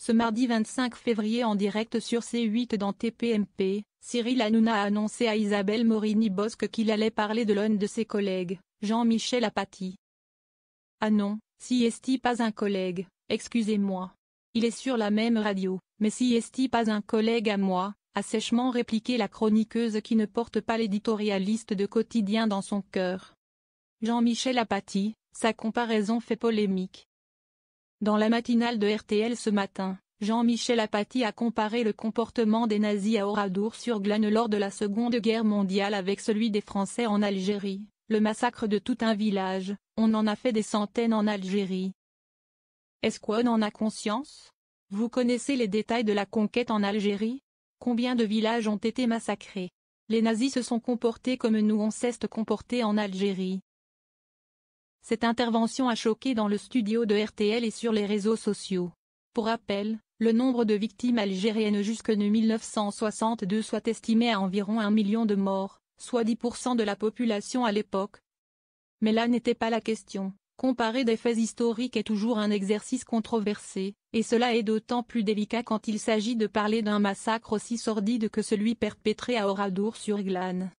Ce mardi 25 février en direct sur C8 dans TPMP, Cyril Hanouna a annoncé à Isabelle Morini-Bosc qu'il allait parler de l'un de ses collègues, Jean-Michel Apathy. Ah non, si est-il pas un collègue, excusez-moi. Il est sur la même radio, mais si est-il pas un collègue à moi, a sèchement répliqué la chroniqueuse qui ne porte pas l'éditorialiste de quotidien dans son cœur. Jean-Michel Apathy, sa comparaison fait polémique. Dans la matinale de RTL ce matin, Jean-Michel Apathy a comparé le comportement des nazis à Oradour-sur-Glane lors de la Seconde Guerre mondiale avec celui des Français en Algérie, le massacre de tout un village, on en a fait des centaines en Algérie. Est-ce qu'on en a conscience? Vous connaissez les détails de la conquête en Algérie? Combien de villages ont été massacrés? Les nazis se sont comportés comme nous on s'est comportés en Algérie. Cette intervention a choqué dans le studio de RTL et sur les réseaux sociaux. Pour rappel, le nombre de victimes algériennes jusque 1962 soit estimé à environ 1 million de morts, soit 10% de la population à l'époque. Mais là n'était pas la question. Comparer des faits historiques est toujours un exercice controversé, et cela est d'autant plus délicat quand il s'agit de parler d'un massacre aussi sordide que celui perpétré à Oradour-sur-Glane.